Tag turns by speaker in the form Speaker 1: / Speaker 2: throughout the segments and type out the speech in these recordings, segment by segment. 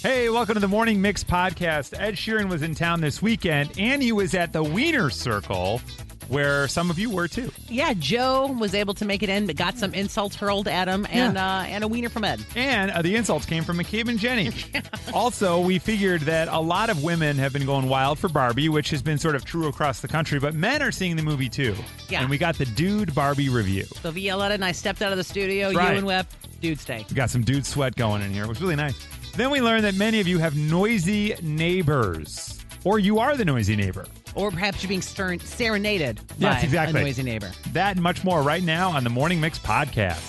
Speaker 1: Hey, welcome to the Morning Mix podcast. Ed Sheeran was in town this weekend, and he was at the Wiener Circle, where some of you were too.
Speaker 2: Yeah, Joe was able to make it in, but got some insults hurled at him, and a wiener from Ed.
Speaker 1: And the insults came from McCabe and Jenny. Also, we figured that a lot of women have been going wild for Barbie, which has been sort of true across the country, but men are seeing the movie too.
Speaker 2: Yeah.
Speaker 1: And we got the Dude Barbie review.
Speaker 2: So Violetta and I stepped out of the studio,
Speaker 1: That's right.
Speaker 2: you and Web, dude stay.
Speaker 1: We got some dude sweat going in here. It was really nice. Then we learned that many of you have noisy neighbors, or you are the noisy neighbor.
Speaker 2: Or perhaps you're being serenaded
Speaker 1: Yes,
Speaker 2: by
Speaker 1: exactly.
Speaker 2: a noisy neighbor.
Speaker 1: That and much more right now on the Morning Mix podcast.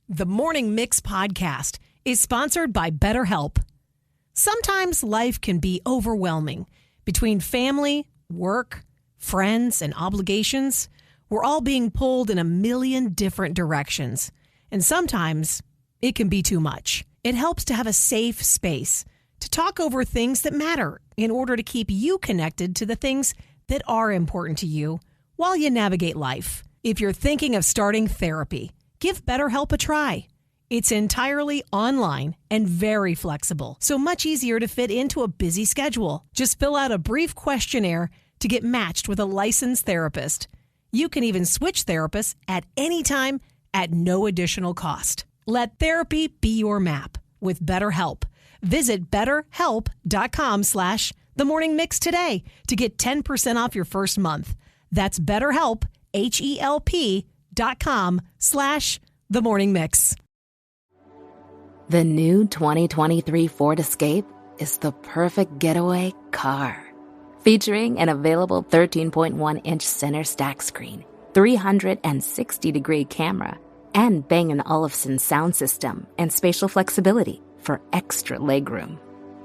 Speaker 3: The Morning Mix podcast is sponsored by BetterHelp. Sometimes life can be overwhelming. Between family, work, friends, and obligations, we're all being pulled in a million different directions. And sometimes it can be too much. It helps to have a safe space to talk over things that matter in order to keep you connected to the things that are important to you while you navigate life. If you're thinking of starting therapy, give BetterHelp a try. It's entirely online and very flexible, so much easier to fit into a busy schedule. Just fill out a brief questionnaire to get matched with a licensed therapist. You can even switch therapists at any time at no additional cost. Let therapy be your map with BetterHelp. Visit BetterHelp.com/themorningmix today to get 10% off your first month. That's BetterHelp, HELP.com/themorningmix.
Speaker 4: The new 2023 Ford Escape is the perfect getaway car. Featuring an available 13.1-inch center stack screen, 360-degree camera, and Bang & Olufsen sound system and spatial flexibility for extra legroom.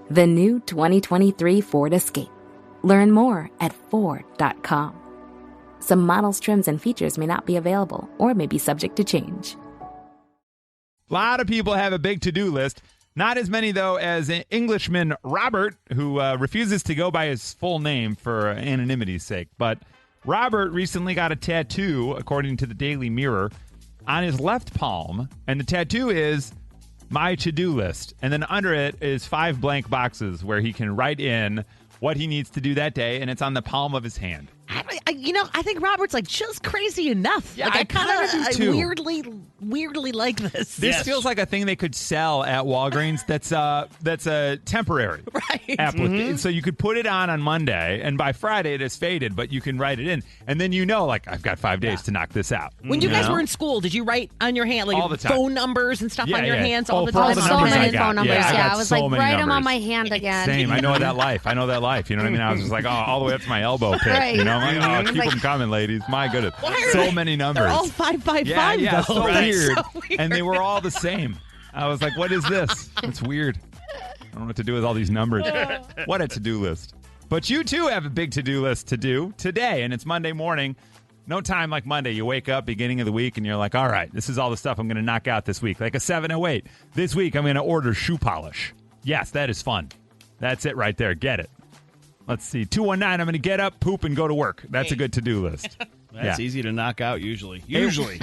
Speaker 4: The new 2023 Ford Escape. Learn more at Ford.com. Some models, trims, and features may not be available or may be subject to change.
Speaker 1: A lot of people have a big to-do list. Not as many, though, as Englishman Robert, who refuses to go by his full name for anonymity's sake. But Robert recently got a tattoo, according to the Daily Mirror, on his left palm. And the tattoo is my to-do list. And then under it is 5 blank boxes where he can write in what he needs to do that day, and it's on the palm of his hand.
Speaker 2: I think Robert's like just crazy enough.
Speaker 1: Yeah,
Speaker 2: like, I
Speaker 1: I
Speaker 2: kind of
Speaker 1: do too.
Speaker 2: weirdly like this.
Speaker 1: This feels like a thing they could sell at Walgreens. That's a temporary application. So you could put it on Monday, and by Friday it is faded, but you can write it in, and then I've got 5 days to knock this out.
Speaker 2: When you guys were in school, did you write on your hand
Speaker 1: all the time.
Speaker 2: phone numbers and stuff on your hands all the
Speaker 1: for all
Speaker 2: time?
Speaker 1: the
Speaker 5: So
Speaker 1: numbers
Speaker 5: many
Speaker 1: I got.
Speaker 5: phone numbers.
Speaker 1: Yeah,
Speaker 5: I was
Speaker 1: so
Speaker 5: like,
Speaker 1: many
Speaker 5: write them on
Speaker 1: numbers.
Speaker 5: my hand again.
Speaker 1: Same. I know that life. You know what I mean? I was just like, all the way up to my elbow pit.
Speaker 5: Right.
Speaker 1: You know, I'm like, keep
Speaker 5: Like-
Speaker 1: them coming, ladies. My goodness.
Speaker 2: Why are
Speaker 1: So
Speaker 2: they-
Speaker 1: many numbers.
Speaker 2: They're all 555
Speaker 1: Yeah,
Speaker 2: though.
Speaker 1: so
Speaker 2: That's
Speaker 1: weird.
Speaker 2: so weird.
Speaker 1: And they were all the same. I was like, what is this? It's weird. I don't know what to do with all these numbers. What a to-do list. But you, too, have a big to-do list to do today, and it's Monday morning. No time like Monday. You wake up beginning of the week, and you're like, all right, this is all the stuff I'm going to knock out this week. Like a 708. This week, I'm going to order shoe polish. Yes, that is fun. That's it right there. Get it. Let's see. 219, I'm going to get up, poop, and go to work. That's a good to-do list.
Speaker 6: That's easy to knock out usually.
Speaker 1: Usually.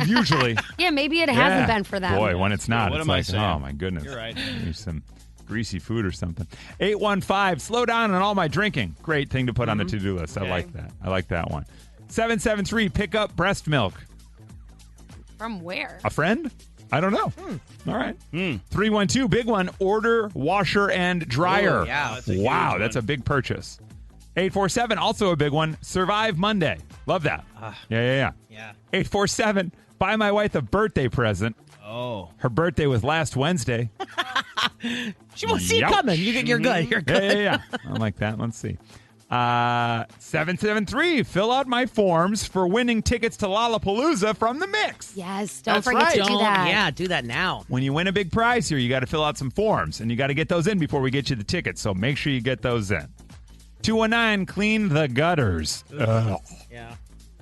Speaker 5: Yeah, maybe it hasn't been for them.
Speaker 1: Boy, when it's not,
Speaker 6: What
Speaker 1: it's
Speaker 6: am I
Speaker 1: like,
Speaker 6: saying?
Speaker 1: oh, my goodness.
Speaker 6: You're right.
Speaker 1: There's some greasy food or something. 815, slow down on all my drinking. Great thing to put on the to-do list.
Speaker 6: Okay.
Speaker 1: I like that. I like that one. 773, pick up breast milk.
Speaker 5: From where?
Speaker 1: A friend? I don't know. All right. 312, big one, order washer and dryer.
Speaker 6: Oh, yeah, that's a huge
Speaker 1: wow,
Speaker 6: one.
Speaker 1: that's a big purchase. 847, also a big one, survive Monday. Love that. Yeah.
Speaker 6: Yeah.
Speaker 1: 847, buy my wife a birthday present.
Speaker 6: Oh.
Speaker 1: Her birthday was last Wednesday.
Speaker 2: She won't see it
Speaker 1: Yep.
Speaker 2: coming. You're good. You're good.
Speaker 1: Yeah. I like that. Let's see. 773, fill out my forms for winning tickets to Lollapalooza from the Mix.
Speaker 5: Yes, don't
Speaker 1: That's
Speaker 5: forget
Speaker 1: right.
Speaker 5: to do that.
Speaker 2: Yeah, do that now.
Speaker 1: When you win a big prize here, you got to fill out some forms, and you got to get those in before we get you the tickets, so make sure you get those in. 219, clean the gutters. Ugh.
Speaker 2: Yeah.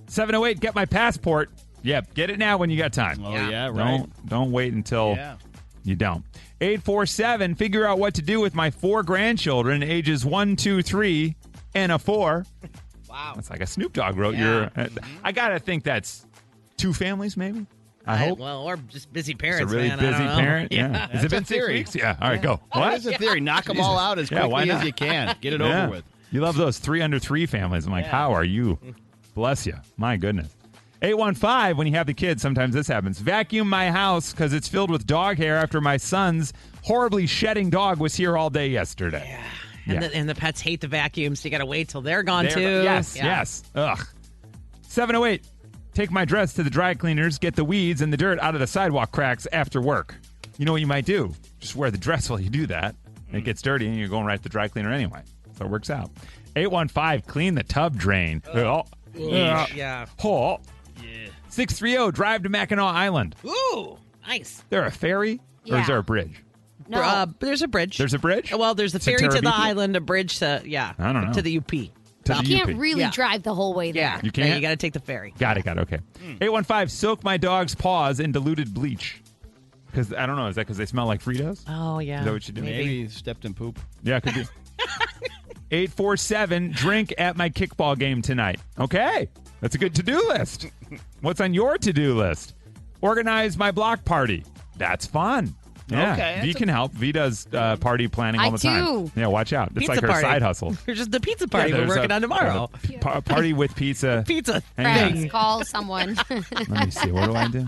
Speaker 1: 708, get my passport. Yep, get it now when you got time.
Speaker 6: Oh, yeah, right.
Speaker 1: Don't wait until
Speaker 6: Yeah.
Speaker 1: you don't. 847, figure out what to do with my 4 grandchildren, ages 1, 2, 3, and a 4.
Speaker 6: Wow.
Speaker 1: That's like a Snoop Dogg wrote
Speaker 6: Yeah.
Speaker 1: I got to think that's 2 families, maybe? I hope.
Speaker 2: Well, or just busy
Speaker 1: It's
Speaker 2: parents,
Speaker 1: a really
Speaker 2: man. I
Speaker 1: busy
Speaker 2: don't know.
Speaker 1: parent. Yeah. Has it been 6
Speaker 6: theory.
Speaker 1: weeks? Yeah. All right, go.
Speaker 6: What is a theory? Knock them all out as
Speaker 1: Yeah, why
Speaker 6: quickly
Speaker 1: not?
Speaker 6: as you can. Get it
Speaker 1: Yeah.
Speaker 6: over with.
Speaker 1: You love those 3 under 3 families. I'm like, how are you? Bless you. My goodness. 815, when you have the kids, sometimes this happens. Vacuum my house because it's filled with dog hair after my son's horribly shedding dog was here all day yesterday.
Speaker 2: And,
Speaker 1: Yeah.
Speaker 2: and the pets hate the vacuums. So you got to wait till they're gone,
Speaker 1: There-
Speaker 2: too.
Speaker 1: Yes,
Speaker 2: Yeah.
Speaker 1: yes. Ugh. 708, take my dress to the dry cleaners, get the weeds and the dirt out of the sidewalk cracks after work. You know what you might do? Just wear the dress while you do that. And it gets dirty and you're going right to the dry cleaner anyway. So it works out. 815, clean the tub drain.
Speaker 2: Yeah.
Speaker 1: Oh. 630, drive to Mackinac Island.
Speaker 2: Ooh, nice.
Speaker 1: There a ferry or
Speaker 5: Yeah.
Speaker 1: is there a bridge?
Speaker 5: No.
Speaker 2: There's a bridge.
Speaker 1: There's a bridge?
Speaker 2: Well, there's a
Speaker 1: To
Speaker 2: ferry to the
Speaker 1: Terabithia?
Speaker 2: island, a bridge to,
Speaker 1: I don't know.
Speaker 2: to the UP.
Speaker 1: To
Speaker 5: you
Speaker 1: the
Speaker 5: can't
Speaker 1: UP.
Speaker 5: really
Speaker 2: Yeah.
Speaker 5: drive the whole way there.
Speaker 2: Yeah.
Speaker 1: You can't?
Speaker 2: You got to take the ferry.
Speaker 1: Got it. Okay. 815, soak my dog's paws in diluted bleach. Because, I don't know, is that because they smell like Fritos?
Speaker 2: Oh, yeah.
Speaker 1: Is that what you do?
Speaker 6: Maybe you stepped in poop.
Speaker 1: Yeah, it could be. 847, drink at my kickball game tonight. Okay. That's a good to-do list. What's on your to-do list? Organize my block party. That's fun. Yeah.
Speaker 6: Okay,
Speaker 1: V
Speaker 6: that's
Speaker 1: can help. V does party planning all
Speaker 5: I
Speaker 1: the time.
Speaker 5: do.
Speaker 1: Yeah, watch out. It's
Speaker 2: Pizza
Speaker 1: like her
Speaker 2: party.
Speaker 1: side hustle.
Speaker 2: There's just the pizza party
Speaker 1: Yeah,
Speaker 2: we're
Speaker 1: there's
Speaker 2: working on tomorrow.
Speaker 1: a party with pizza.
Speaker 2: Pizza.
Speaker 1: Hang on.
Speaker 5: Friends, call someone.
Speaker 1: Let me see. What do I do?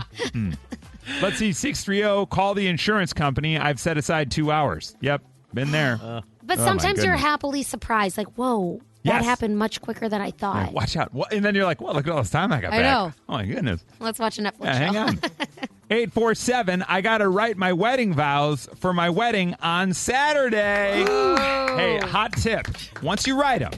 Speaker 1: Let's see. 630, call the insurance company. I've set aside 2 hours. Yep. Been there.
Speaker 5: But
Speaker 1: Oh, my
Speaker 5: sometimes you're
Speaker 1: goodness.
Speaker 5: happily surprised. Like, whoa,
Speaker 1: Yes.
Speaker 5: that happened much quicker than I
Speaker 1: Yeah,
Speaker 5: thought.
Speaker 1: watch out. And then you're like, well, look at all this time I got
Speaker 5: I
Speaker 1: back.
Speaker 5: know.
Speaker 1: Oh, my goodness.
Speaker 5: Let's watch a Netflix
Speaker 1: Yeah,
Speaker 5: show.
Speaker 1: hang on. 847, I got to write my wedding vows for my wedding on Saturday. Hey, hot tip. Once you write them,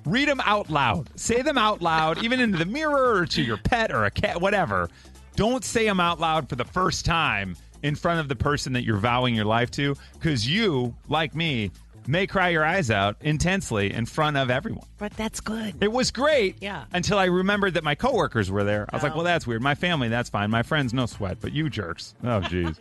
Speaker 1: read them out loud. Say them out loud, even into the mirror or to your pet or a cat, whatever. Don't say them out loud for the first time in front of the person that you're vowing your life to, because you, like me, may cry your eyes out intensely in front of everyone.
Speaker 2: But that's good.
Speaker 1: It was great
Speaker 2: Yeah.
Speaker 1: until I remembered that my coworkers were there. I was like, well, that's weird. My family, that's fine. My friends, no sweat. But you jerks. Oh, jeez.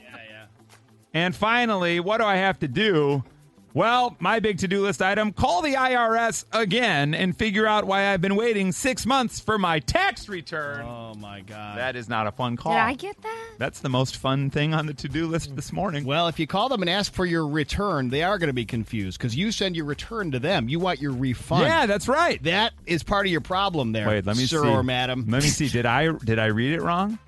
Speaker 1: And finally, what do I have to do? Well, my big to-do list item, call the IRS again and figure out why I've been waiting 6 months for my tax return.
Speaker 6: Oh, my God.
Speaker 1: That is not a fun call.
Speaker 5: Did I get that?
Speaker 1: That's the most fun thing on the to-do list this morning.
Speaker 6: Well, if you call them and ask for your return, they are going to be confused because you send your return to them. You want your refund.
Speaker 1: Yeah, that's right.
Speaker 6: That is part of your problem there,
Speaker 1: Wait, let me
Speaker 6: sir
Speaker 1: see.
Speaker 6: or madam.
Speaker 1: Let me see. Did I read it wrong?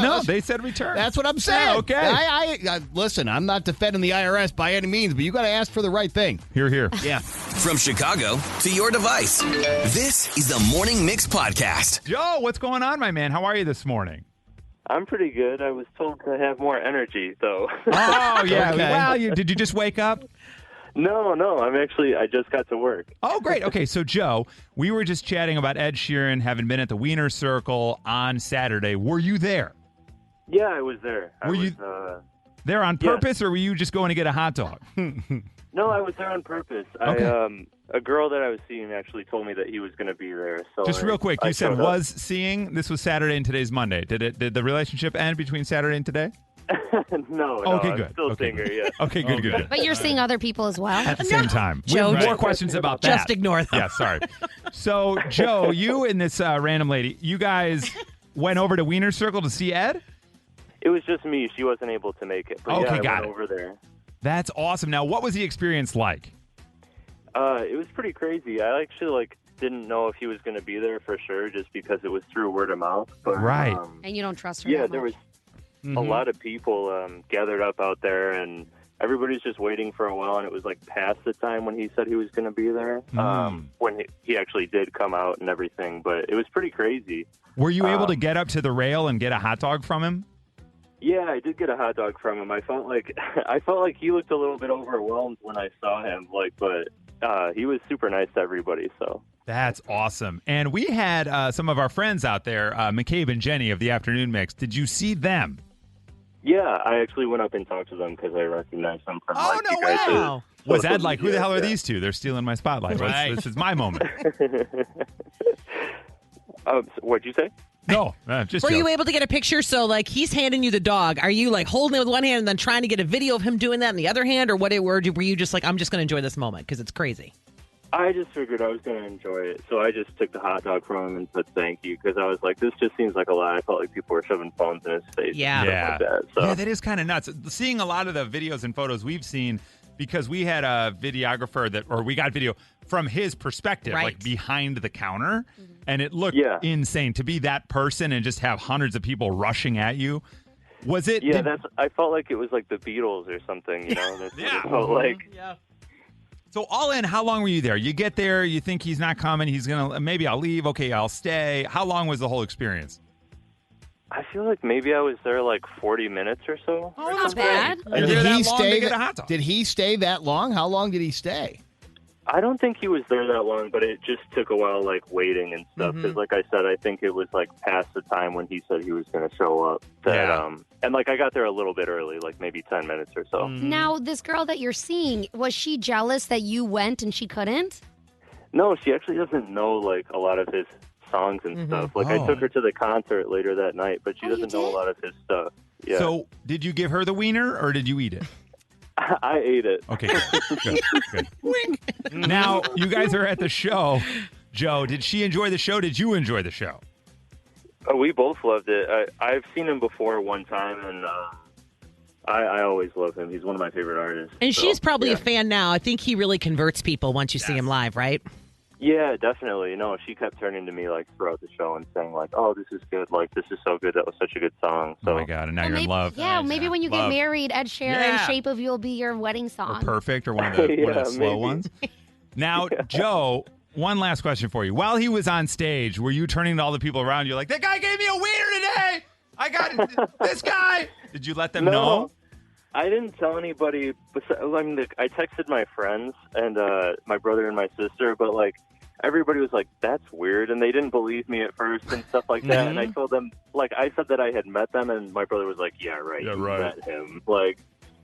Speaker 1: No, they said return.
Speaker 6: That's what I'm saying.
Speaker 1: Yeah, okay.
Speaker 6: I listen, I'm not defending the IRS by any means, but you got to ask for the right thing.
Speaker 1: Here.
Speaker 6: Yeah.
Speaker 7: From Chicago to your device, this is the Morning Mix Podcast.
Speaker 1: Joe, what's going on, my man? How are you this morning?
Speaker 8: I'm pretty good. I was told to have more energy, though.
Speaker 1: Oh, yeah.
Speaker 6: Okay.
Speaker 1: Well, did you just wake up?
Speaker 8: No. I just got to work.
Speaker 1: Oh, great. Okay, so Joe, we were just chatting about Ed Sheeran having been at the Wiener Circle on Saturday. Were you there?
Speaker 8: Yeah, I was there.
Speaker 1: Were you there on
Speaker 8: yeah.
Speaker 1: purpose, or were you just going to get a hot dog?
Speaker 8: No, I was there on purpose.
Speaker 1: Okay.
Speaker 8: A girl that I was seeing actually told me that he was going to be there. So
Speaker 1: Just real quick,
Speaker 8: I
Speaker 1: you said
Speaker 8: showed up.
Speaker 1: was seeing. This was Saturday and today's Monday. Did the relationship end between Saturday and today?
Speaker 8: No.
Speaker 1: Okay,
Speaker 8: I'm
Speaker 1: good.
Speaker 8: still
Speaker 1: Okay.
Speaker 8: seeing her, yeah.
Speaker 1: Okay, good.
Speaker 5: But you're seeing other people as well?
Speaker 1: At the same time. We
Speaker 2: Joe,
Speaker 1: have more
Speaker 2: right.
Speaker 1: questions about that.
Speaker 2: Just ignore them.
Speaker 1: Yeah, sorry. So, Joe, you and this random lady, you guys went over to Wiener Circle to see Ed?
Speaker 8: It was just me. She wasn't able to make it. But
Speaker 1: Okay,
Speaker 8: yeah, I
Speaker 1: got
Speaker 8: went
Speaker 1: it.
Speaker 8: over there.
Speaker 1: That's awesome. Now, what was the experience like?
Speaker 8: It was pretty crazy. I actually didn't know if he was going to be there for sure, just because it was through word of mouth. But,
Speaker 1: Right.
Speaker 5: And you don't trust her
Speaker 8: Yeah,
Speaker 5: that
Speaker 8: there
Speaker 5: much.
Speaker 8: was a lot of people gathered up out there, and everybody's just waiting for a while. And it was past the time when he said he was going to be there, when he actually did come out and everything. But it was pretty crazy.
Speaker 1: Were you able to get up to the rail and get a hot dog from him?
Speaker 8: Yeah, I did get a hot dog from him. I felt like he looked a little bit overwhelmed when I saw him. But he was super nice to everybody. So.
Speaker 1: That's awesome. And we had some of our friends out there, McCabe and Jenny of the Afternoon Mix. Did you see them?
Speaker 8: Yeah, I actually went up and talked to them because I recognized them from you guys.
Speaker 2: Wow.
Speaker 1: Was Ed like, who the hell are
Speaker 8: Yeah.
Speaker 1: these two? They're stealing my spotlight.
Speaker 6: Right.
Speaker 1: This is my moment.
Speaker 8: What'd you say?
Speaker 1: No, just
Speaker 2: Were you
Speaker 1: joking.
Speaker 2: able to get a picture? So, he's handing you the dog. Are you, holding it with one hand and then trying to get a video of him doing that in the other hand? Or were you just I'm just going to enjoy this moment because it's crazy?
Speaker 8: I just figured I was going to enjoy it, so I just took the hot dog from him and said thank you, because I was like, this just seems like a lot. I felt like people were shoving phones in his face.
Speaker 2: Yeah.
Speaker 8: And stuff like that. So.
Speaker 1: Yeah, that is kind of nuts. Seeing a lot of the videos and photos we've seen, because we had a videographer we got video from his perspective,
Speaker 2: Right.
Speaker 1: like behind the counter, and it looked insane to be that person and just have hundreds of people rushing at you. Was it?
Speaker 8: Yeah, I felt like it was like the Beatles or something, you know? That's what it felt like.
Speaker 2: Yeah.
Speaker 1: So all in, how long were you there? You get there, you think he's not coming, he's going to, maybe I'll leave, okay, I'll stay. How long was the whole experience?
Speaker 8: I feel like maybe I was there like 40 minutes or so.
Speaker 2: Oh, not bad.
Speaker 1: You're there that long to get a hot dog.
Speaker 6: Did he stay that long? How long did he stay?
Speaker 8: I don't think he was there that long, but it just took a while, like, waiting and stuff. Because, like I said, I think it was, like, past the time when he said he was going to show up. And, like, I got there a little bit early, like, maybe 10 minutes or so.
Speaker 5: Now, this girl that you're seeing, was she jealous that you went and she couldn't?
Speaker 8: No, she actually doesn't know, like, a lot of his songs and stuff. Like, I took her to the concert later that night, but she doesn't know a lot of his stuff. Yeah.
Speaker 1: So did you give her the wiener, or did you eat it?
Speaker 8: I ate it.
Speaker 1: Okay, good. Wink. Now, you guys are at the show. Joe, did she enjoy the show? Did you enjoy the show?
Speaker 8: We both loved it. I've seen him before one time, and I always love him. He's one of my favorite artists.
Speaker 2: And
Speaker 8: so,
Speaker 2: she's probably a fan now. I think he really converts people once you see him live, right?
Speaker 8: Yeah, definitely. No, she kept turning to me like throughout the show and saying like, "Oh, this is good. Like, this is so good. That was such a good song." So,
Speaker 1: oh my God! And now you're in love.
Speaker 5: Yeah, maybe when you get
Speaker 1: Love.
Speaker 5: married, Ed Sheeran, "Shape of You" will be your wedding song.
Speaker 1: Or Perfect, or one of the slow
Speaker 8: maybe.
Speaker 1: ones. Now, Joe, one last question for you. While he was on stage, were you turning to all the people around you like, "That guy gave me a wiener today. I got this guy." Did you let them know?
Speaker 8: I didn't tell anybody. I mean, I texted my friends and my brother and my sister, but like. Everybody was like, that's weird, and they didn't believe me at first and stuff like that. And I told them, like, I said that I had met them, and my brother was like, yeah, right, you met him. Like,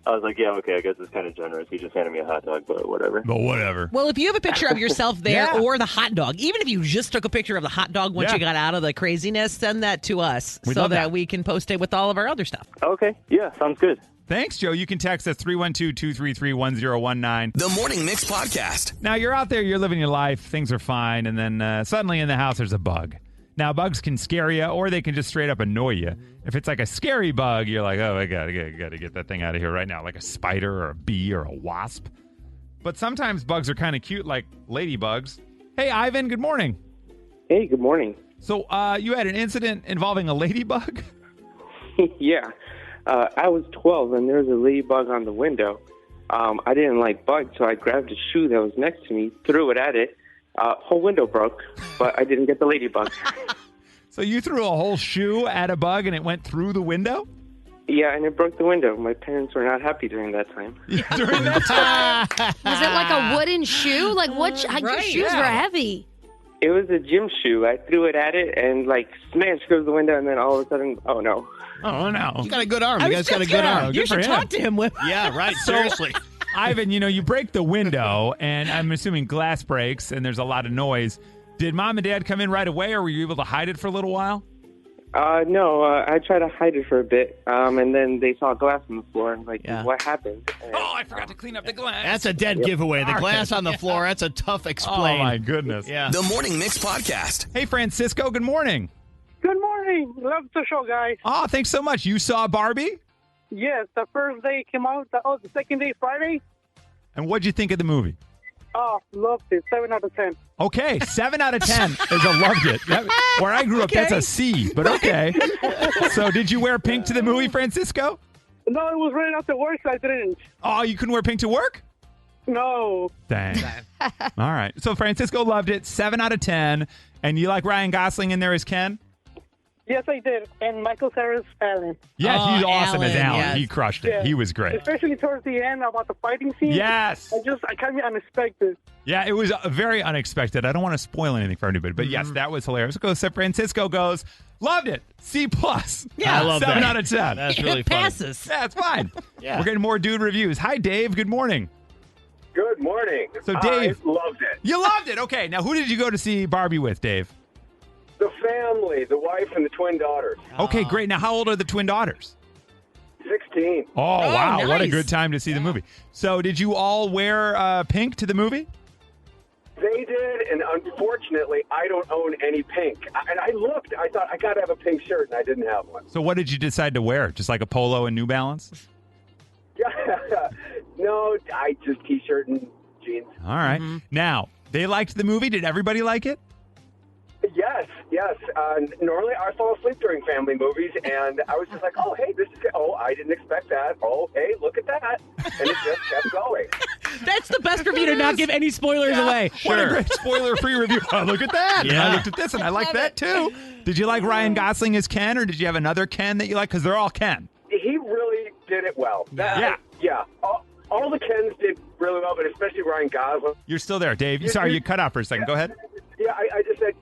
Speaker 8: I was like, yeah, okay, I guess it's kind of generous. He just handed me a hot dog, but whatever.
Speaker 1: But whatever.
Speaker 2: Well, if you have a picture of yourself there or the hot dog, even if you just took a picture of the hot dog once you got out of the craziness, send that to us so that we can post it with all of our other stuff.
Speaker 8: Okay, yeah, sounds good.
Speaker 1: Thanks, Joe. You can text us 312-233-1019.
Speaker 7: The Morning Mix Podcast.
Speaker 1: Now, you're out there, you're living your life, things are fine, and then suddenly in the house there's a bug. Now, bugs can scare you, or they can just straight up annoy you. If it's like a scary bug, you're like, oh, I got to get that thing out of here right now, like a spider or a bee or a wasp. But sometimes bugs are kind of cute, like ladybugs. Hey, Ivan, good morning.
Speaker 9: Hey, good morning.
Speaker 1: So you had an incident involving a ladybug?
Speaker 9: Yeah. I was 12, and there was a ladybug on the window. I didn't like bugs, so I grabbed a shoe that was next to me, threw it at it. Whole window broke, but I didn't get the ladybug.
Speaker 1: So you threw a whole shoe at a bug, and it went through the window?
Speaker 9: Yeah, and it broke the window. My parents were not happy during that time.
Speaker 1: During that time?
Speaker 5: Was it like a wooden shoe? Like, what? Your shoes were heavy.
Speaker 9: It was a gym shoe. I threw it at it, and, like, smashed goes the window, and then all of a sudden, oh, no.
Speaker 1: Oh, no.
Speaker 6: You got a good arm. You guys got a good arm.
Speaker 2: You should talk to him.
Speaker 6: Yeah, right. Seriously.
Speaker 1: Ivan, you break the window, and I'm assuming glass breaks, and there's a lot of noise. Did mom and dad come in right away, or were you able to hide it for a little while?
Speaker 9: No, I tried to hide it for a bit, and then they saw glass on the floor, and like, what happened? And,
Speaker 1: I forgot to clean up the glass.
Speaker 6: That's a dead giveaway. The glass on the floor, that's a tough explain.
Speaker 1: Oh, my goodness.
Speaker 6: Yeah.
Speaker 7: The Morning Mix Podcast.
Speaker 1: Hey, Francisco, good morning.
Speaker 10: Good morning. Love the show, guys.
Speaker 1: Oh, thanks so much. You saw Barbie?
Speaker 10: Yes, the first day came out. The second day, Friday.
Speaker 1: And what'd you think of the movie?
Speaker 10: Oh, loved it. 7 out of 10.
Speaker 1: Okay, 7 out of 10 is a loved it. Where I grew up, that's a C, but okay. So did you wear pink to the movie, Francisco?
Speaker 10: No, it was right after work, so I didn't.
Speaker 1: Oh, you couldn't wear pink to work?
Speaker 10: No.
Speaker 1: Dang. All right. So Francisco loved it, 7 out of 10. And you like Ryan Gosling in there as Ken?
Speaker 10: Yes, I did. And Michael Cera's Alan.
Speaker 1: Yeah, he's awesome as Alan.
Speaker 2: yes.
Speaker 1: He crushed it.
Speaker 10: Yeah.
Speaker 1: He was great.
Speaker 10: Especially towards the end about the fighting scene.
Speaker 1: Yes.
Speaker 10: I kind of unexpected.
Speaker 1: Yeah, it was very unexpected. I don't want to spoil anything for anybody, but yes, that was hilarious. So Francisco goes, loved it. C+.
Speaker 2: Yeah,
Speaker 6: I love
Speaker 1: 7
Speaker 6: that.
Speaker 1: out of 10.
Speaker 6: That's really
Speaker 2: it
Speaker 6: funny.
Speaker 2: passes.
Speaker 1: Yeah, it's fine.
Speaker 6: Yeah.
Speaker 1: We're getting more dude reviews. Hi, Dave. Good morning.
Speaker 11: Good morning.
Speaker 1: So, Dave.
Speaker 11: I loved it.
Speaker 1: You loved it. Okay. Now, who did you go to see Barbie with, Dave?
Speaker 11: The family, the wife and the twin daughters.
Speaker 1: Okay, great. Now, how old are the twin daughters?
Speaker 11: 16.
Speaker 1: Oh, wow.
Speaker 2: nice.
Speaker 1: What a good time to see the movie. So, did you all wear pink to the movie?
Speaker 11: They did, and unfortunately, I don't own any pink. And I looked. I thought, I got to have a pink shirt, and I didn't have one.
Speaker 1: So what did you decide to wear? Just like a polo and New Balance?
Speaker 11: No, I just T-shirt and jeans.
Speaker 1: All right. Now, they liked the movie. Did everybody like it?
Speaker 11: Yes. Normally, I fall asleep during family movies, and I was just like, oh, hey, this is good. Oh, I didn't expect that. Oh, hey, look at that. And it just kept going.
Speaker 2: That's the best review to not give any spoilers away.
Speaker 1: What a great spoiler-free review. Oh, look at that. And I looked at this, and I like that, too. Did you like Ryan Gosling as Ken, or did you have another Ken that you like? Because they're all Ken.
Speaker 11: He really did it well. Yeah. All the Kens did really well, but especially Ryan Gosling.
Speaker 1: You're still there, Dave. Sorry, you cut out for a second. Go ahead.
Speaker 11: Yeah, I just said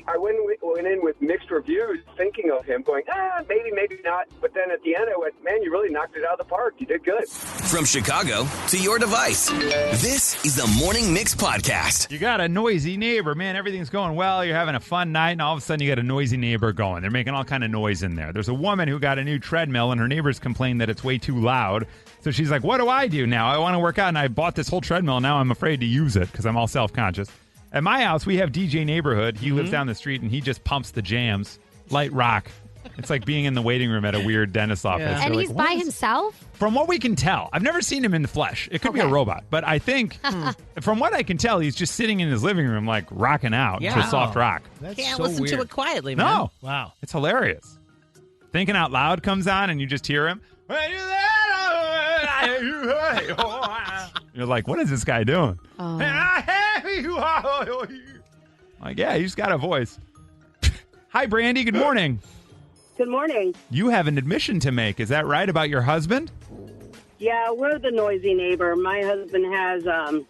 Speaker 11: I went in with mixed reviews, thinking of him, going, maybe not. But then at the end, I went, man, you really knocked it out of the park. You did good.
Speaker 7: From Chicago to your device, this is the Morning Mix Podcast.
Speaker 1: You got a noisy neighbor, man. Everything's going well. You're having a fun night, and all of a sudden you got a noisy neighbor going. They're making all kind of noise in there. There's a woman who got a new treadmill, and her neighbors complained that it's way too loud. So she's like, what do I do now? I want to work out, and I bought this whole treadmill. Now I'm afraid to use it because I'm all self-conscious. At my house, we have DJ Neighborhood. He lives down the street, and he just pumps the jams. Light rock. It's like being in the waiting room at a weird dentist office.
Speaker 5: Yeah. And he's by himself?
Speaker 1: From what we can tell. I've never seen him in the flesh. It could be a robot. But I think, from what I can tell, he's just sitting in his living room, like, rocking out to soft rock.
Speaker 2: Can't listen to it quietly, man.
Speaker 1: No.
Speaker 2: Wow.
Speaker 1: It's hilarious. Thinking Out Loud comes on, and you just hear him. You're like, what is this guy doing? Like, yeah, he's got a voice. Hi, Brandi. Good morning.
Speaker 12: Good morning.
Speaker 1: You have an admission to make. Is that right about your husband?
Speaker 12: Yeah, we're the noisy neighbor. My husband has a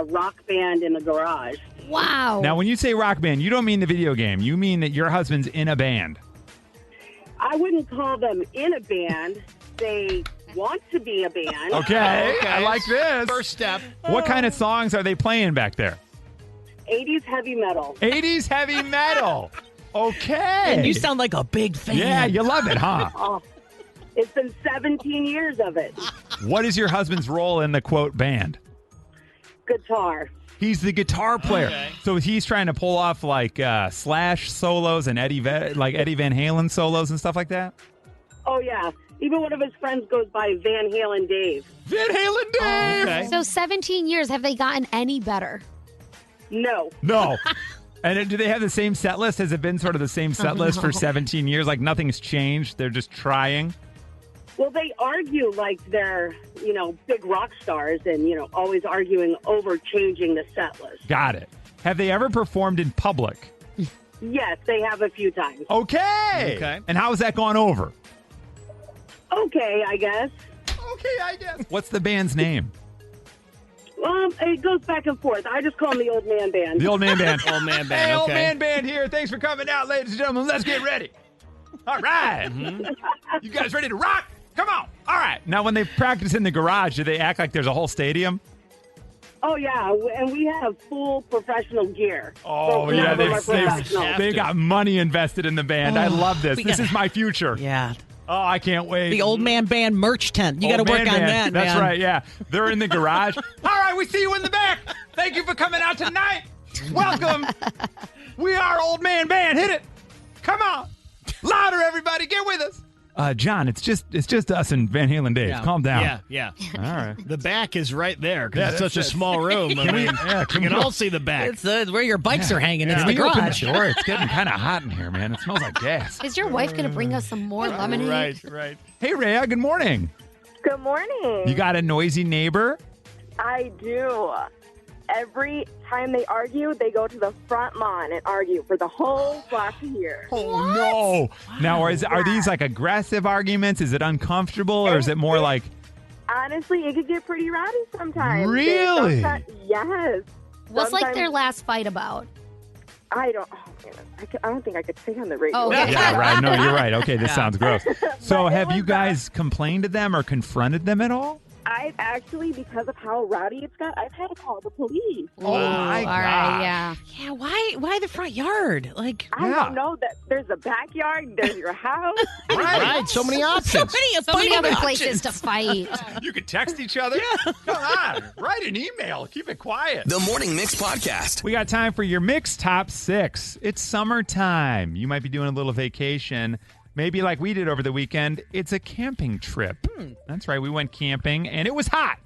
Speaker 12: rock band in the garage.
Speaker 5: Wow.
Speaker 1: Now, when you say rock band, you don't mean the video game. You mean that your husband's in a band.
Speaker 12: I wouldn't call them in a band. They want to be a band.
Speaker 1: Okay. I like this.
Speaker 6: First step.
Speaker 1: What kind of songs are they playing back there?
Speaker 12: 80s heavy metal.
Speaker 1: 80s heavy metal. Okay.
Speaker 2: And you sound like a big fan.
Speaker 1: Yeah, you love it, huh?
Speaker 12: Oh, it's been 17 years of it.
Speaker 1: What is your husband's role in the, quote, band?
Speaker 12: Guitar.
Speaker 1: He's the guitar player. Okay. So he's trying to pull off, like, Slash solos and Eddie Van Halen solos and stuff like that?
Speaker 12: Oh, yeah. Even one of his friends goes by Van Halen Dave.
Speaker 1: Van Halen Dave!
Speaker 5: Okay. So 17 years, have they gotten any better?
Speaker 12: No.
Speaker 1: And do they have the same set list? Has it been sort of the same set list for 17 years? Like nothing's changed? They're just trying?
Speaker 12: Well, they argue like they're, big rock stars and, always arguing over changing the set list.
Speaker 1: Got it. Have they ever performed in public?
Speaker 12: Yes, they have a few times.
Speaker 1: Okay. And how has that gone over?
Speaker 12: Okay, I guess.
Speaker 1: What's the band's name?
Speaker 12: It goes back and forth. I just call them the Old Man Band.
Speaker 1: The Old Man Band.
Speaker 6: Old Man Band.
Speaker 1: Hey, Old Man Band here. Thanks for coming out, ladies and gentlemen. Let's get ready. All right. You guys ready to rock? Come on. All right. Now, when they practice in the garage, do they act like there's a whole stadium?
Speaker 12: Oh, yeah. And we have full professional gear.
Speaker 1: Oh,
Speaker 12: so
Speaker 1: yeah. They got money invested in the band. I love this. This is my future.
Speaker 2: Yeah.
Speaker 1: Oh, I can't wait.
Speaker 2: The Old Man Band merch tent. You got to work on that, man.
Speaker 1: That's right, yeah. They're in the garage. All right, we see you in the back. Thank you for coming out tonight. Welcome. We are Old Man Band. Hit it. Come on. Louder, everybody. Get with us. John, it's just us and Van Halen Dave.
Speaker 6: Yeah.
Speaker 1: Calm down.
Speaker 6: Yeah.
Speaker 1: All right.
Speaker 6: The back is right there because it's such a small room. You can all see the back.
Speaker 2: It's where your bikes are hanging.
Speaker 1: Can
Speaker 2: It's the
Speaker 1: we open the
Speaker 2: garage.
Speaker 1: door? It's getting kind of hot in here, man. It smells like gas.
Speaker 5: Is your wife going to bring us some more lemonade?
Speaker 6: Right.
Speaker 1: Hey, Rhea, good morning.
Speaker 13: Good morning.
Speaker 1: You got a noisy neighbor?
Speaker 13: I do. Every time they argue, they go to the front lawn and argue for the whole block to hear.
Speaker 1: Oh, no. Wow. Now, are these like aggressive arguments? Is it uncomfortable or is it more like...
Speaker 13: Honestly, it could get pretty rowdy sometimes.
Speaker 1: Really?
Speaker 13: Yes.
Speaker 5: What's like their last fight about?
Speaker 13: I don't think I could say on the radio.
Speaker 5: Oh, okay.
Speaker 1: Yeah, right. No, you're right. Okay, this sounds gross. So have you guys complained to them or confronted them at all?
Speaker 13: I've actually, because of how rowdy it's got, I've had to call the police.
Speaker 1: Oh, my God.
Speaker 5: All right, yeah.
Speaker 2: Yeah, why the front yard? Like,
Speaker 13: I don't know that there's a backyard, there's your house.
Speaker 6: Right. So many options.
Speaker 5: So many other places to fight.
Speaker 1: You could text each other. Yeah. Come on. Write an email. Keep it quiet.
Speaker 7: The Morning Mix Podcast.
Speaker 1: We got time for your Mix Top 6. It's summertime. You might be doing a little vacation. Maybe like we did over the weekend, it's a camping trip. That's right. We went camping, and it was hot.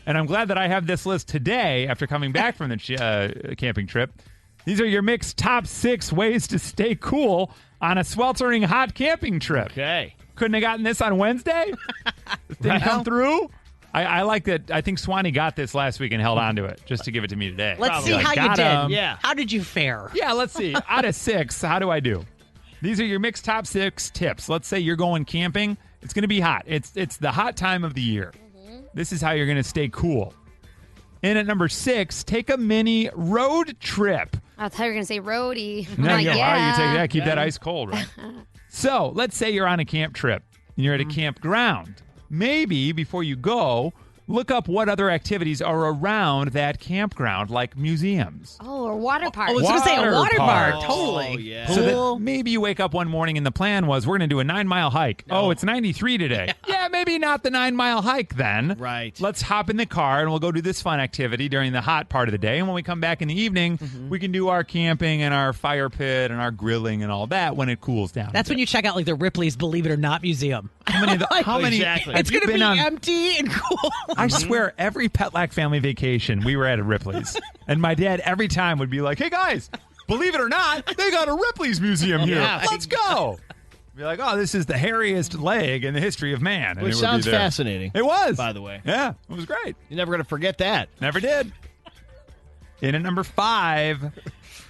Speaker 1: And I'm glad that I have this list today after coming back from the camping trip. These are your Mix Top 6 ways to stay cool on a sweltering hot camping trip.
Speaker 6: Okay.
Speaker 1: Couldn't have gotten this on Wednesday? This didn't come through? I like that. I think Swanee got this last week and held on to it just to give it to me today.
Speaker 2: Let's see how you did.
Speaker 6: Yeah.
Speaker 2: How did you fare?
Speaker 1: Yeah, let's see. Out of 6, how do I do? These are your Mixed Top 6 tips. Let's say you're going camping. It's going to be hot. It's the hot time of the year. This is how you're going to stay cool. And at number 6, take a mini road trip.
Speaker 5: I thought you were going to say roadie.
Speaker 1: No,
Speaker 5: Like,
Speaker 1: you
Speaker 5: yeah.
Speaker 1: take that. Keep that ice cold, right? So let's say you're on a camp trip and you're at a campground. Maybe before you go, look up what other activities are around that campground, like museums.
Speaker 5: Oh, or water park.
Speaker 2: I was going to say a water park.
Speaker 1: park.
Speaker 2: Totally.
Speaker 6: Oh, yeah.
Speaker 1: So that maybe you wake up one morning and the plan was we're going to do a 9-mile hike. Oh, it's 93 today. Yeah, maybe not the 9-mile hike then.
Speaker 6: Right.
Speaker 1: Let's hop in the car and we'll go do this fun activity during the hot part of the day. And when we come back in the evening, we can do our camping and our fire pit and our grilling and all that when it cools down.
Speaker 2: That's when you check out like the Ripley's Believe It or Not museum.
Speaker 1: How many?
Speaker 6: Exactly.
Speaker 2: It's going to be
Speaker 1: on,
Speaker 2: empty and cool.
Speaker 1: I swear, every Petlack family vacation, we were at a Ripley's. And my dad every time would be like, hey, guys, believe it or not, they got a Ripley's museum here.
Speaker 6: Yeah.
Speaker 1: Let's go. Be like, oh, this is the hairiest leg in the history of man. And
Speaker 6: Which
Speaker 1: it would be
Speaker 6: sounds
Speaker 1: there.
Speaker 6: fascinating.
Speaker 1: It was.
Speaker 6: By the way.
Speaker 1: Yeah, it was great.
Speaker 6: You're never going to forget that.
Speaker 1: Never did. In at number 5,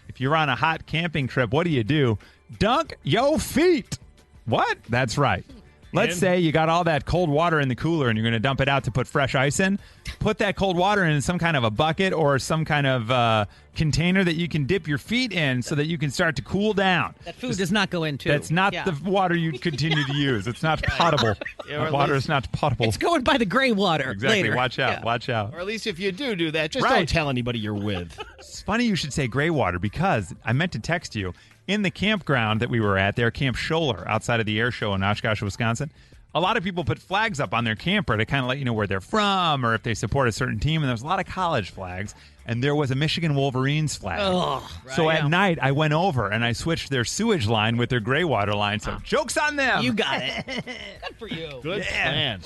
Speaker 1: if you're on a hot camping trip, what do? Dunk your feet. What? That's right. Let's say you got all that cold water in the cooler and you're going to dump it out to put fresh ice in. Put that cold water in some kind of a bucket or some kind of container that you can dip your feet in so that you can start to cool down.
Speaker 2: That food does not go into.
Speaker 1: That's not the water you continue to use. It's not potable. Water is not potable.
Speaker 2: It's going by the gray water.
Speaker 1: Exactly.
Speaker 2: Later.
Speaker 1: Watch out. Watch out.
Speaker 6: Or at least if you do that, just don't tell anybody you're with.
Speaker 1: It's funny you should say gray water because I meant to text you. In the campground that we were at there, Camp Scholler, outside of the air show in Oshkosh, Wisconsin, a lot of people put flags up on their camper to kind of let you know where they're from or if they support a certain team. And there's a lot of college flags. And there was a Michigan Wolverines flag. So at night, I went over and I switched their sewage line with their gray water line. So joke's on them.
Speaker 2: You got it. Good for you.
Speaker 6: Good plan.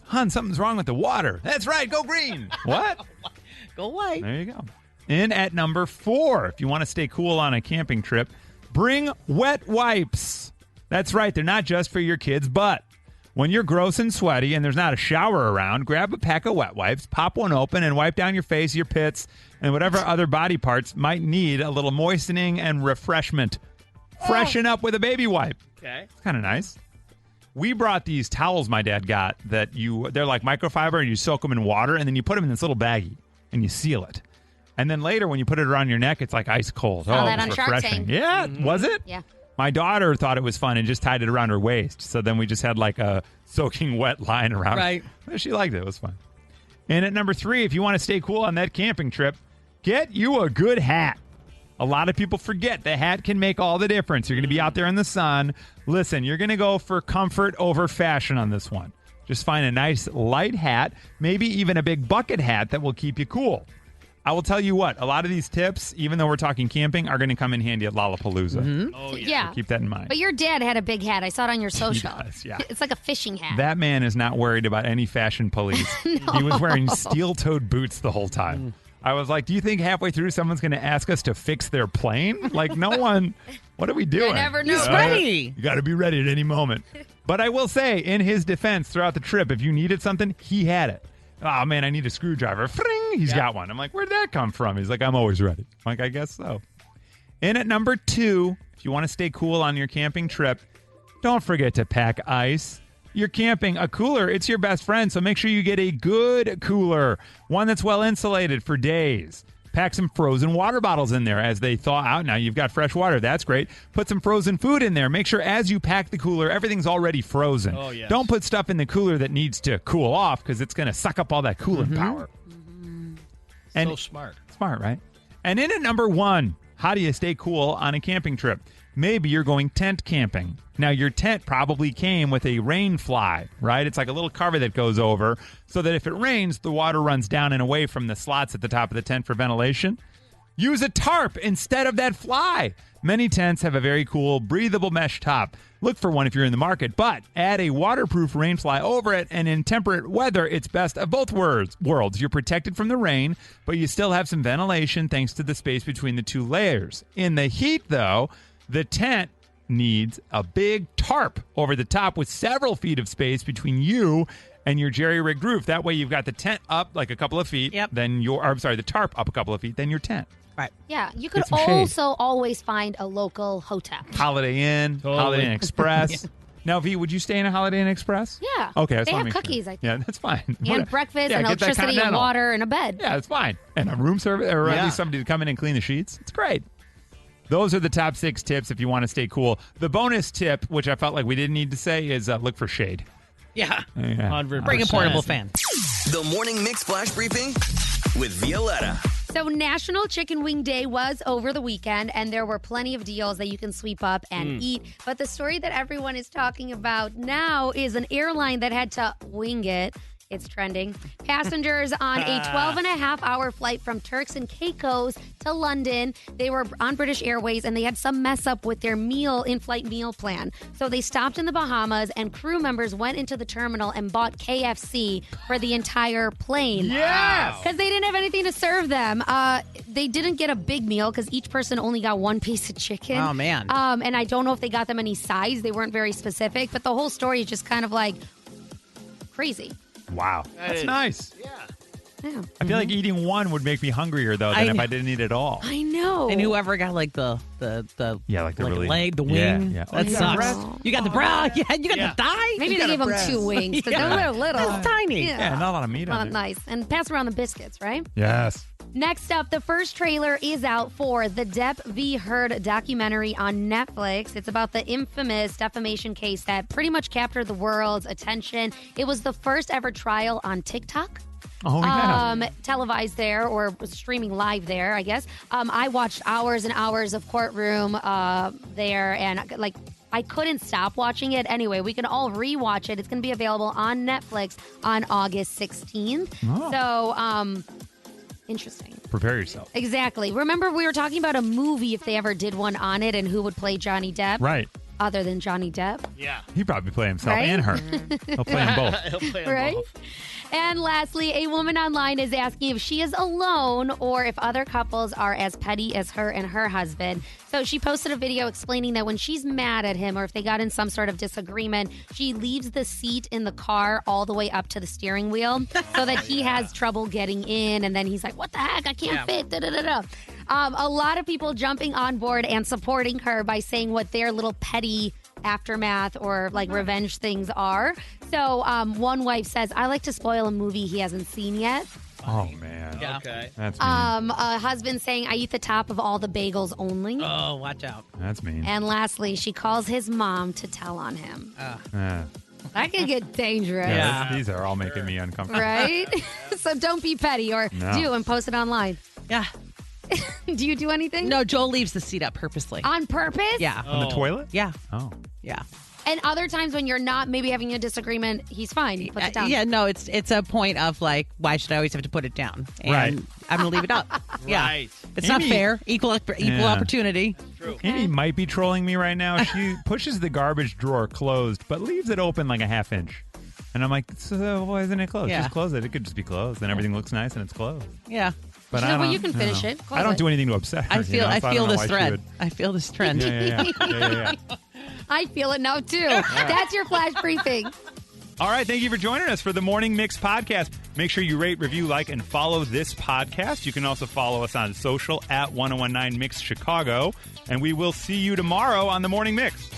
Speaker 1: Hun, something's wrong with the water. That's right. Go green. What?
Speaker 2: Go white.
Speaker 1: There you go. In at number 4, if you want to stay cool on a camping trip, bring wet wipes. That's right. They're not just for your kids' butt. When you're gross and sweaty and there's not a shower around, grab a pack of wet wipes, pop one open, and wipe down your face, your pits, and whatever other body parts might need a little moistening and refreshment. Freshen up with a baby wipe.
Speaker 6: Okay.
Speaker 1: It's kind of nice. We brought these towels my dad got that they're like microfiber and you soak them in water and then you put them in this little baggie and you seal it. And then later when you put it around your neck, it's like ice cold.
Speaker 5: Saw that
Speaker 1: it's
Speaker 5: on Shark
Speaker 1: refreshing.
Speaker 5: Tank.
Speaker 1: Yeah, was it?
Speaker 5: Yeah.
Speaker 1: My daughter thought it was fun and just tied it around her waist. So then we just had like a soaking wet line around
Speaker 2: Right.
Speaker 1: her. She liked it. It was fun. And at number 3, if you want to stay cool on that camping trip, get you a good hat. A lot of people forget the hat can make all the difference. You're going to be out there in the sun. Listen, you're going to go for comfort over fashion on this one. Just find a nice light hat, maybe even a big bucket hat that will keep you cool. I will tell you what, a lot of these tips, even though we're talking camping, are going to come in handy at Lollapalooza.
Speaker 6: Oh,
Speaker 5: Yeah.
Speaker 1: So keep that in mind.
Speaker 5: But your dad had a big hat. I saw it on your social.
Speaker 1: does, yeah.
Speaker 5: It's like a fishing hat.
Speaker 1: That man is not worried about any fashion police. He was wearing steel-toed boots the whole time. I was like, do you think halfway through someone's going to ask us to fix their plane? Like, no one. What are we doing?
Speaker 5: You never know.
Speaker 2: He's ready.
Speaker 1: You got to be ready at any moment. But I will say, in his defense, throughout the trip, if you needed something, he had it. Oh, man, I need a screwdriver. Fring! He's got one. I'm like, where'd that come from? He's like, I'm always ready. I'm like, I guess so. In at number 2, if you want to stay cool on your camping trip, don't forget to pack ice. You're camping. A cooler, it's your best friend, so make sure you get a good cooler, one that's well insulated for days. Pack some frozen water bottles in there as they thaw out. Now you've got fresh water. That's great. Put some frozen food in there. Make sure as you pack the cooler, everything's already frozen.
Speaker 6: Oh, yes.
Speaker 1: Don't put stuff in the cooler that needs to cool off because it's going to suck up all that cooling power. And
Speaker 6: so smart.
Speaker 1: Smart, right? And in at number 1, how do you stay cool on a camping trip? Maybe you're going tent camping. Now, your tent probably came with a rain fly, right? It's like a little cover that goes over so that if it rains, the water runs down and away from the slots at the top of the tent for ventilation. Use a tarp instead of that fly. Many tents have a very cool, breathable mesh top. Look for one if you're in the market, but add a waterproof rain fly over it, and in temperate weather, it's best of both worlds. You're protected from the rain, but you still have some ventilation thanks to the space between the 2 layers. In the heat, though, the tent needs a big tarp over the top with several feet of space between you and your jerry-rigged roof. That way you've got the tent up like a couple of feet, then the tarp up a couple of feet, then your tent.
Speaker 2: Right.
Speaker 5: Yeah, you could
Speaker 1: Get some shade.
Speaker 5: also always find a local hotel.
Speaker 1: Holiday Inn, Holiday Inn Express. Now, V, would you stay in a Holiday Inn Express?
Speaker 5: Yeah.
Speaker 1: Okay, that's
Speaker 5: they have
Speaker 1: make
Speaker 5: cookies,
Speaker 1: sure.
Speaker 5: I think.
Speaker 1: Yeah, that's fine.
Speaker 5: And
Speaker 1: Whatever.
Speaker 5: breakfast
Speaker 1: Yeah,
Speaker 5: and
Speaker 1: get that
Speaker 5: electricity and
Speaker 1: Continental.
Speaker 5: water and a bed.
Speaker 1: Yeah, it's fine. And a room service, or at least somebody to come in and clean the sheets. It's great. Those are the top 6 tips if you want to stay cool. The bonus tip, which I felt like we didn't need to say, is look for shade.
Speaker 2: Yeah.
Speaker 6: 100%.
Speaker 2: Bring a portable fan.
Speaker 7: The Morning Mix Flash Briefing with Violetta.
Speaker 5: So National Chicken Wing Day was over the weekend, and there were plenty of deals that you can sweep up and eat. But the story that everyone is talking about now is an airline that had to wing it. It's trending. Passengers on a 12-and-a-half-hour flight from Turks and Caicos to London. They were on British Airways, and they had some mess up with their in-flight meal plan. So they stopped in the Bahamas, and crew members went into the terminal and bought KFC for the entire plane.
Speaker 6: Yes!
Speaker 5: Because they didn't have anything to serve them. They didn't get a big meal because each person only got 1 piece of chicken.
Speaker 2: Oh, man.
Speaker 5: And I don't know if they got them any size. They weren't very specific. But the whole story is just kind of like crazy.
Speaker 1: Wow. That's nice.
Speaker 5: Yeah.
Speaker 1: I feel like eating one would make me hungrier, though, than if I didn't eat it all.
Speaker 5: I know.
Speaker 2: And whoever got like the leg, the wing,
Speaker 1: Yeah.
Speaker 2: that sucks. You got the bra, you got the thigh.
Speaker 5: Maybe they gave them 2 wings because they're little.
Speaker 2: That's tiny.
Speaker 1: Yeah, not a lot of meat on
Speaker 5: Not
Speaker 1: it.
Speaker 5: nice. And pass around the biscuits, right?
Speaker 1: Yes.
Speaker 5: Next up, the first trailer is out for the Depp v. Heard documentary on Netflix. It's about the infamous defamation case that pretty much captured the world's attention. It was the first ever trial on TikTok.
Speaker 1: Oh, yeah.
Speaker 5: Televised there or streaming live there, I guess. I watched hours and hours of courtroom there, and I couldn't stop watching it. Anyway, we can all rewatch it. It's going to be available on Netflix on August 16th.
Speaker 1: Oh.
Speaker 5: So, interesting.
Speaker 1: Prepare yourself.
Speaker 5: Exactly. Remember, we were talking about a movie if they ever did one on it and who would play Johnny Depp?
Speaker 1: Right.
Speaker 5: Other than Johnny Depp.
Speaker 6: Yeah.
Speaker 1: He'd probably play himself
Speaker 5: Right?
Speaker 1: and her. He'll play them both.
Speaker 6: He'll play them
Speaker 5: Right?
Speaker 6: both.
Speaker 5: And lastly, a woman online is asking if she is alone or if other couples are as petty as her and her husband. So she posted a video explaining that when she's mad at him or if they got in some sort of disagreement, she leaves the seat in the car all the way up to the steering wheel so that he has trouble getting in. And then he's like, what the heck? I can't fit. Da, da, da, da. A lot of people jumping on board and supporting her by saying what their little petty aftermath or like revenge things are. So one wife says, I like to spoil a movie he hasn't seen yet.
Speaker 1: Oh, man.
Speaker 2: Yeah.
Speaker 6: Okay.
Speaker 1: That's mean.
Speaker 5: A husband saying, I eat the top of all the bagels only.
Speaker 2: Oh, watch out.
Speaker 1: That's mean.
Speaker 5: And lastly, she calls his mom to tell on him.
Speaker 1: Yeah.
Speaker 5: That could get dangerous.
Speaker 1: Yeah, these are all making me uncomfortable.
Speaker 5: Right? So don't be petty or do and post it online.
Speaker 2: Yeah.
Speaker 5: Do you do anything?
Speaker 2: No, Joel leaves the seat up purposely.
Speaker 5: On purpose?
Speaker 2: Yeah.
Speaker 1: On the toilet?
Speaker 2: Yeah.
Speaker 1: Oh.
Speaker 2: Yeah.
Speaker 5: And other times when you're not maybe having a disagreement, he's fine. He puts it down.
Speaker 2: Yeah, no, it's a point of like, why should I always have to put it down? And
Speaker 1: Right.
Speaker 2: I'm going to leave it up. Yeah.
Speaker 6: Right.
Speaker 2: It's not
Speaker 1: Amy-
Speaker 2: fair. Equal opportunity.
Speaker 6: True.
Speaker 1: Amy might be trolling me right now. She pushes the garbage drawer closed, but leaves it open like a half inch. And I'm like, so why isn't it closed?
Speaker 2: Yeah.
Speaker 1: Just close it. It could just be closed. Then everything looks nice and it's closed.
Speaker 2: Yeah.
Speaker 1: But
Speaker 5: She's
Speaker 1: I
Speaker 5: like, well,
Speaker 1: don't-
Speaker 5: you can finish it. Close
Speaker 1: I don't
Speaker 5: it.
Speaker 1: do anything to upset her.
Speaker 2: I feel
Speaker 1: so
Speaker 2: I
Speaker 1: don't
Speaker 2: feel
Speaker 1: know
Speaker 2: this
Speaker 1: why she
Speaker 2: thread.
Speaker 1: would-
Speaker 2: I feel this trend.
Speaker 1: Yeah.
Speaker 5: I feel it now, too. That's your flash briefing.
Speaker 1: All right, thank you for joining us for the Morning Mix podcast. Make sure you rate, review, like, and follow this podcast. You can also follow us on social at 1019 Mix Chicago. And we will see you tomorrow on the Morning Mix.